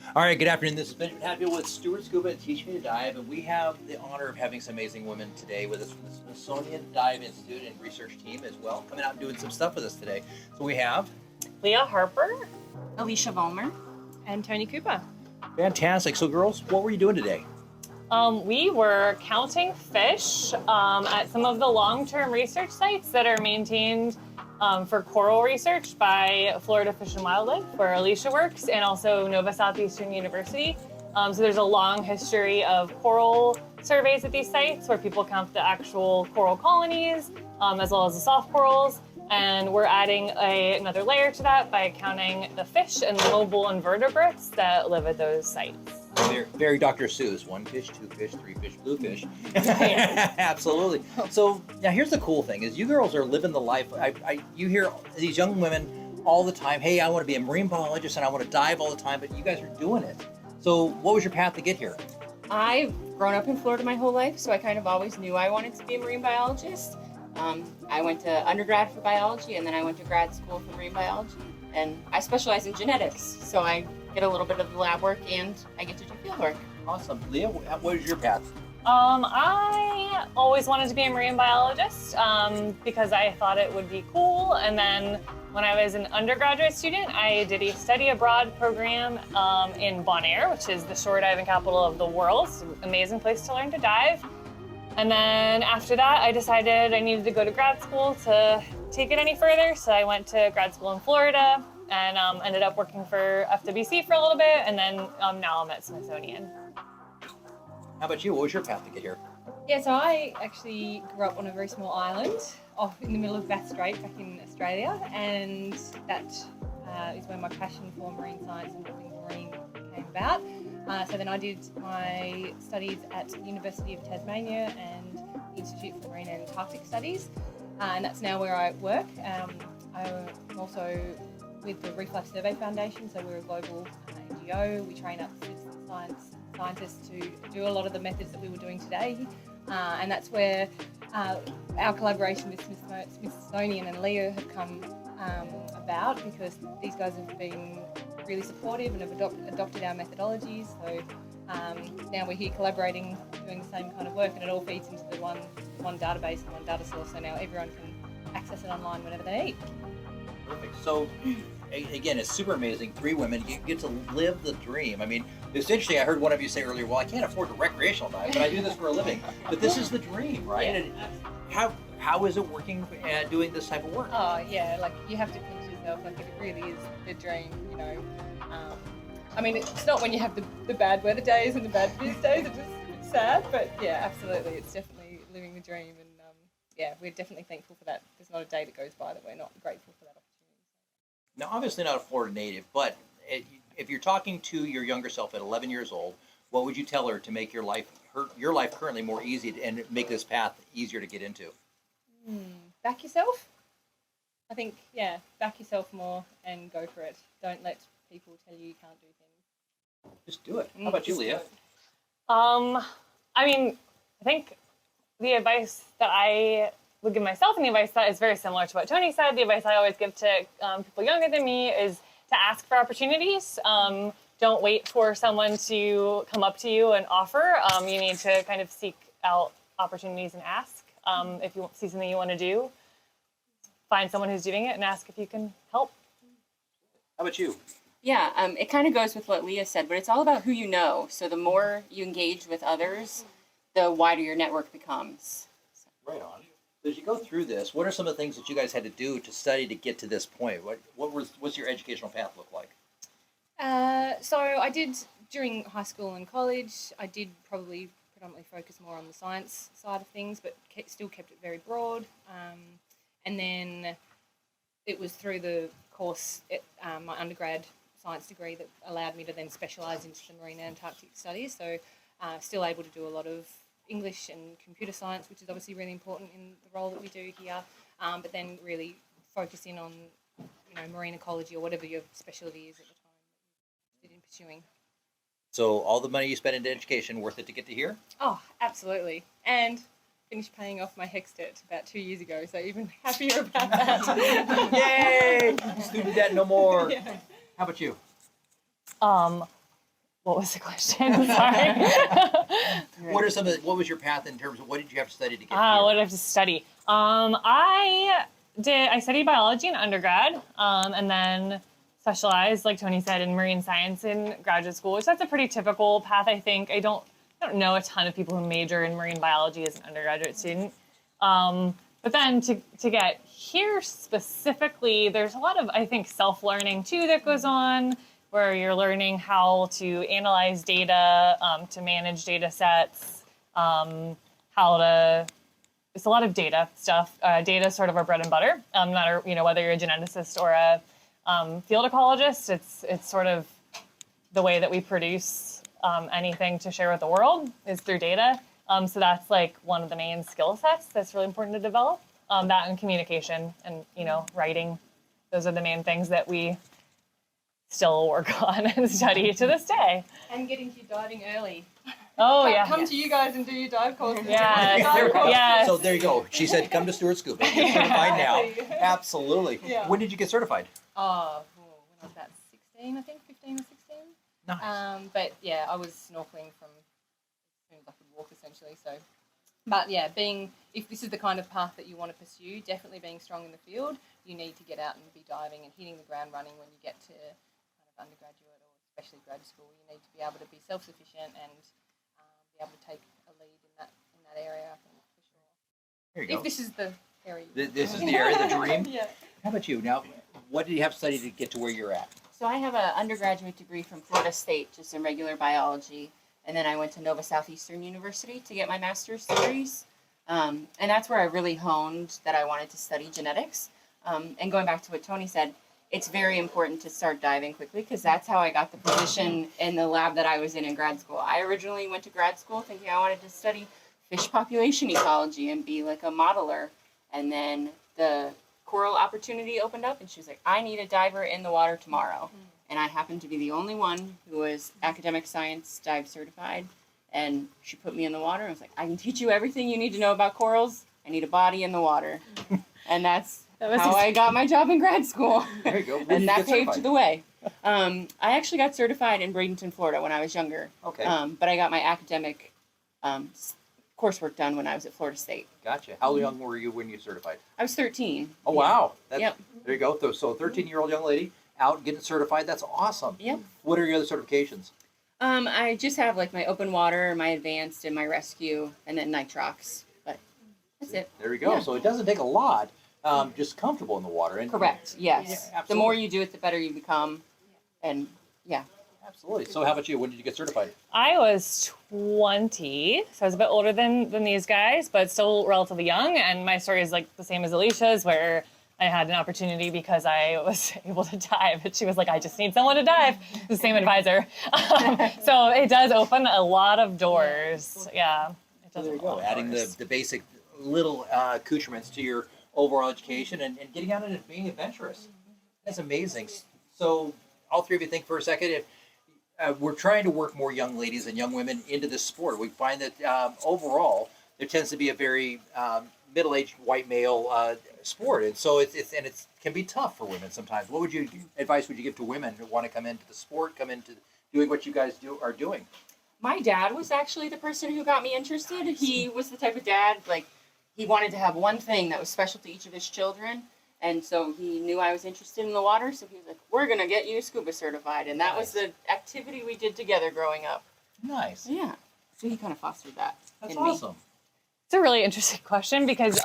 All right, good afternoon. This is Benjamin Hadfield with Stuart Scuba and Teach Me to Dive, and we have the honor of having some amazing women today with us from the Smithsonian Dive Institute and research team as well, coming out and doing some stuff with us today. So we have Leah Harper, Alicia Vollmer, and Tony Cooper. fantastic. So girls, what were you doing today? we were counting fish at some of the long-term research sites that are maintained for coral research by Florida Fish and Wildlife, where Alicia works, and also Nova Southeastern University. So there's a long history of coral surveys at these sites where people count the actual coral colonies as well as the soft corals. And we're adding another layer to that by counting the fish and the mobile invertebrates that live at those sites. Very Dr. Seuss. 1 fish, 2 fish, 3 fish, blue fish. Absolutely. So now here's the cool thing: is you girls are living the life. You hear these young women all the time. Hey, I want to be a marine biologist and I want to dive all the time. But you guys are doing it. So what was your path to get here? I've grown up in Florida my whole life, so I kind of always knew I wanted to be a marine biologist. I went to undergrad for biology, and then I went to grad school for marine biology, and I specialize in genetics, so I get a little bit of the lab work and I get to do field work. Awesome. Leah, what was your path? I always wanted to be a marine biologist because I thought it would be cool. And then when I was an undergraduate student, I did a study abroad program in Bonaire, which is the shore diving capital of the world. It's an amazing place to learn to dive. And then after that, I decided I needed to go to grad school to take it any further. So I went to grad school in Florida and ended up working for FWC for a little bit. And then now I'm at Smithsonian. How about you? What was your path to get here? Yeah, so I actually grew up on a very small island off in the middle of Bass Strait back in Australia, and that is where my passion for marine science and building marine came about. So then I did my studies at the University of Tasmania and the Institute for Marine and Antarctic Studies, and that's now where I work. I'm also with the Reef Life Survey Foundation, so we're a global NGO. We train up citizen scientists to do a lot of the methods that we were doing today, and that's where our collaboration with Smithsonian and Leah have come about, because these guys have been really supportive and have adopted our methodologies. So now we're here collaborating, doing the same kind of work, and it all feeds into the one database and one data source. So now everyone can access it online whenever they need. Perfect. So, again, it's super amazing. 3 women, you get to live the dream. I mean, it's interesting. I heard one of you say earlier, well, I can't afford a recreational dive, but I do this for a living. But this is the dream, right? Yeah. And how is it working doing this type of work? Oh yeah, like you have to pinch yourself. Like it really is the dream, you know. I mean, it's not when you have the bad weather days and the bad biz days. It's sad, but yeah, absolutely, it's definitely living the dream. And yeah, we're definitely thankful for that. There's not a day that goes by that we're not grateful for that opportunity. Now, obviously not a Florida native, but if you're talking to your younger self at 11 years old, what would you tell her to make your life currently more easy and make this path easier to get into? Back yourself. I think, yeah, back yourself more and go for it. Don't let people tell you can't do things. Just do it. How about you, Leah? I mean, I think the advice that I would give myself, and the advice that is very similar to what Tony said, the advice I always give to people younger than me is to ask for opportunities. Don't wait for someone to come up to you and offer. You need to kind of seek out opportunities and ask. If you see something you want to do, find someone who's doing it and ask if you can help. How about you? Yeah, it kind of goes with what Leah said, but it's all about who you know. So the more you engage with others, the wider your network becomes. Right on. So as you go through this, what are some of the things that you guys had to do to study to get to this point? What's your educational path look like? So I did, during high school and college, I did probably predominantly focus more on the science side of things, but still kept it very broad. And then it was through the course, my undergrad science degree, that allowed me to then specialise into the marine and Antarctic studies. So still able to do a lot of English and computer science, which is obviously really important in the role that we do here, but then really focus in on, marine ecology or whatever your specialty is at the time that you're pursuing. So all the money you spent into education, worth it to get to here? Oh, absolutely. And finished paying off my HECS debt about 2 years ago, so even happier about that. Yay! Student debt no more. Yeah. How about you? What was the question? Sorry. What are what was your path in terms of what did you have to study to get here? What did I have to study? I studied biology in undergrad, and then specialized, like Tony said, in marine science in graduate school, which that's a pretty typical path, I think. I don't know a ton of people who major in marine biology as an undergraduate student. But then to get here specifically, there's a lot of, I think, self-learning too that goes on, where you're learning how to analyze data, to manage data sets, it's a lot of data stuff. Data is sort of our bread and butter. No matter whether you're a geneticist or a field ecologist, it's sort of the way that we produce anything to share with the world is through data. So that's like one of the main skill sets that's really important to develop. That and communication and writing. Those are the main things that we still work on and study to this day. And getting to your diving early. Oh, yeah. Come to you guys and do your dive courses. Yes. So there you go. She said, come to Stuart Scuba. Get certified now. Absolutely. Yeah. When did you get certified? When I was about 16, I think, 15 or 16. Nice. But yeah, I was snorkeling from as soon as I could walk, essentially. So, but yeah, if this is the kind of path that you want to pursue, definitely being strong in the field, you need to get out and be diving and hitting the ground running when you get to kind of undergraduate or especially grad school. You need to be able to be self-sufficient and be able to take a lead in that area, I think, for sure. There you go. If this is the area. This is the area, the dream? Yeah. How about you? Now, what did you have to study to get to where you're at? So I have an undergraduate degree from Florida State, just in regular biology. And then I went to Nova Southeastern University to get my master's degrees. And that's where I really honed that I wanted to study genetics. And going back to what Tony said, it's very important to start diving quickly because that's how I got the position in the lab that I was in grad school. I originally went to grad school thinking I wanted to study fish population ecology and be like a modeler. And then the coral opportunity opened up and she was like, I need a diver in the water tomorrow. And I happened to be the only one who was academic science dive certified. And she put me in the water and was like, I can teach you everything you need to know about corals. I need a body in the water. And that's how I got my job in grad school. There you go. And that paved the way. I actually got certified in Bradenton, Florida when I was younger. Okay. But I got my academic coursework done when I was at Florida State. Gotcha. How young were you when you certified? I was 13. Oh, wow. Yep. There you go. So 13-year-old young lady out getting certified. That's awesome. Yep. What are your other certifications? I just have like my open water, my advanced, and my rescue, and then nitrox. But that's it. There you go. Yeah. So it doesn't take a lot. Just comfortable in the water. And Correct. Yes. Yeah, the more you do it, the better you become. And yeah. Absolutely. So how about you? When did you get certified? I was 20, so I was a bit older than these guys, but still relatively young. And my story is like the same as Alicia's, where I had an opportunity because I was able to dive. And she was like, I just need someone to dive. The same advisor. So it does open a lot of doors. Yeah. It does There you open a lot go. of Adding doors. the basic little accoutrements to your overall education and getting out and being adventurous. That's amazing. So all three of you think for a second, if we're trying to work more young ladies and young women into this sport. We find that overall there tends to be a very middle-aged white male sport, and so it can be tough for women sometimes. What advice would you give to women who want to come into the sport, come into doing what you guys are doing? My dad was actually the person who got me interested. He was the type of dad, like, he wanted to have one thing that was special to each of his children. And so he knew I was interested in the water, so he was like, we're going to get you scuba certified. And that was the activity we did together growing up. Nice. Yeah. So he kind of fostered that That's in me. awesome. It's a really interesting question because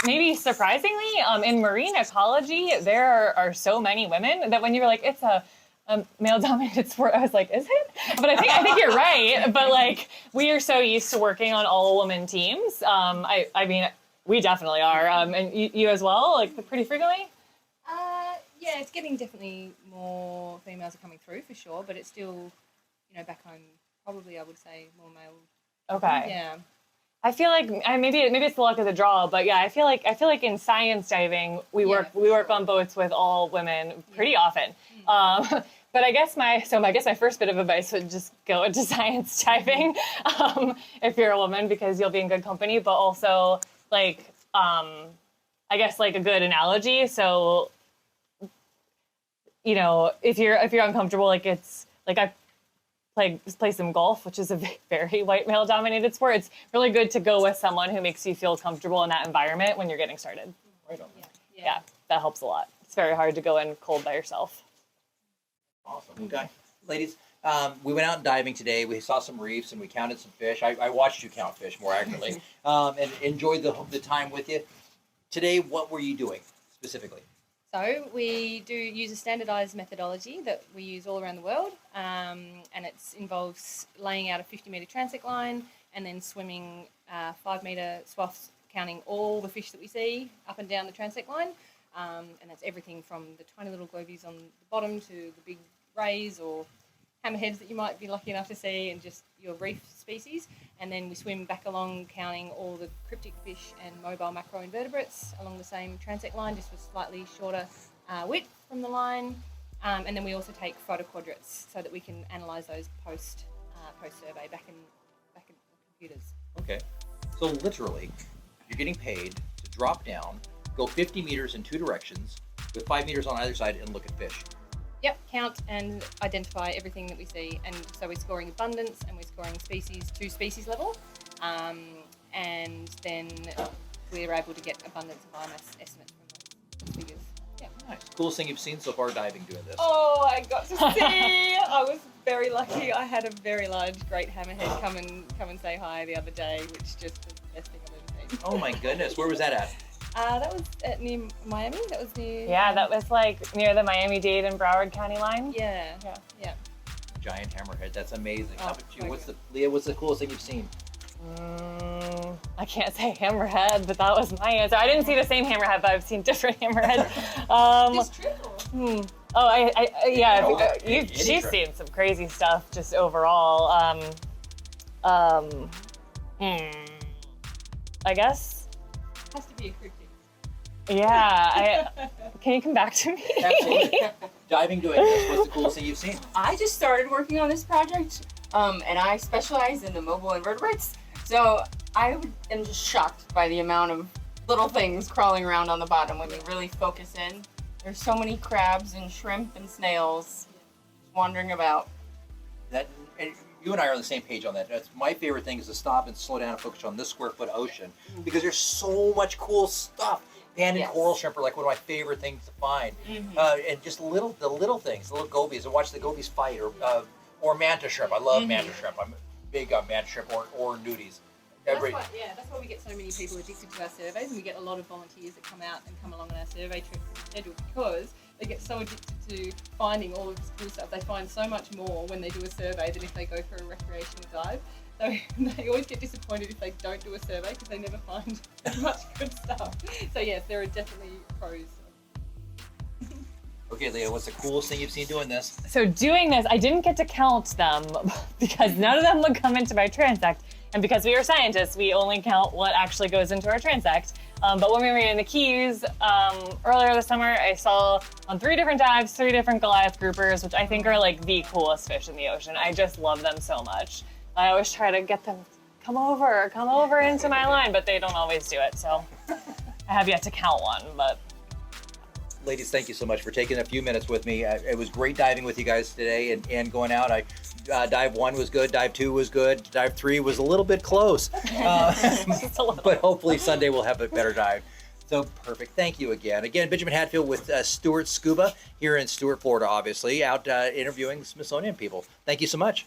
maybe surprisingly, in marine ecology, there are so many women that when you were like, it's a male-dominated sport, I was like, is it? But I think you're right. But like, we are so used to working on all-woman teams. I mean, we definitely are. And you as well, like pretty frequently? Yeah, it's getting definitely more females are coming through for sure, but it's still, back home, probably I would say more male. Okay. Yeah. I feel like maybe it's the luck of the draw, but yeah, I feel like in science diving we work on boats with all women pretty often. But I guess my first bit of advice would just go into science diving if you're a woman, because you'll be in good company, but also like I guess like a good analogy. So if you're uncomfortable, like it's like play some golf, which is a very white male dominated sport. It's really good to go with someone who makes you feel comfortable in that environment when you're getting started. Right on. Yeah, that helps a lot. It's very hard to go in cold by yourself. Awesome. Okay. Ladies, we went out diving today. We saw some reefs and we counted some fish. I watched you count fish more accurately and enjoyed the time with you. Today, what were you doing specifically? So we do use a standardised methodology that we use all around the world, and it involves laying out a 50-metre transect line and then swimming 5-metre swaths, counting all the fish that we see up and down the transect line, and that's everything from the tiny little globies on the bottom to the big rays or hammerheads that you might be lucky enough to see, and just your reef species. And then we swim back along counting all the cryptic fish and mobile macroinvertebrates along the same transect line, just with slightly shorter width from the line. And then we also take photo quadrats so that we can analyse those post survey back in the computers. Okay. So literally, you're getting paid to drop down, go 50 meters in 2 directions with 5 meters on either side and look at fish. Yep, count and identify everything that we see. And so we're scoring abundance and we're scoring species to species level. And then we're able to get abundance and biomass estimates from those figures. Yeah. Nice. Coolest thing you've seen so far diving doing this? Oh, I got to see. I was very lucky. I had a very large great hammerhead come and say hi the other day, which just was the best thing I've ever seen. Oh my goodness. Where was that at? That was near Miami. That was near. Yeah, that was like near the Miami-Dade and Broward County line. Yeah. Giant hammerhead. That's amazing. Oh, How about you? so Leah, what's the coolest thing you've seen? I can't say hammerhead, but that was my answer. I didn't see the same hammerhead, but I've seen different hammerheads. This triple. Yeah. Any She's trip. seen some crazy stuff just overall. I guess. Has to be a cryptic. Yeah. Can you come back to me? Absolutely. Diving doing this. What's the coolest thing you've seen? I just started working on this project, and I specialize in the mobile invertebrates. So am just shocked by the amount of little things crawling around on the bottom when you really focus in. There's so many crabs and shrimp and snails wandering about. And you and I are on the same page on that. That's my favorite thing is to stop and slow down and focus on this square foot ocean because there's so much cool stuff. Banded coral shrimp are like one of my favorite things to find, and just the little things, the little gobies, and watch the gobies fight, or mantis shrimp. I love mantis shrimp. I'm big on mantis shrimp or nudis. That's why we get so many people addicted to our surveys, and we get a lot of volunteers that come out and come along on our survey trips schedule because they get so addicted to finding all of this cool stuff. They find so much more when they do a survey than if they go for a recreational dive. So they always get disappointed if they don't do a survey because they never find much good stuff. So yes, there are definitely pros. Okay, Leah, what's the coolest thing you've seen doing this? So doing this, I didn't get to count them because none of them would come into my transect. And because we are scientists, we only count what actually goes into our transect. But when we were in the Keys earlier this summer, I saw on 3 different dives, 3 different Goliath groupers, which I think are like the coolest fish in the ocean. I just love them so much. I always try to get them, come over into my line, but they don't always do it. So I have yet to count one, but. Ladies, thank you so much for taking a few minutes with me. It was great diving with you guys today and going out. Dive 1 was good, dive 2 was good, dive 3 was a little bit close. But hopefully Sunday we'll have a better dive. So perfect. Thank you again. Again, Benjamin Hadfield with Stuart Scuba here in Stuart, Florida, obviously, out interviewing Smithsonian people. Thank you so much.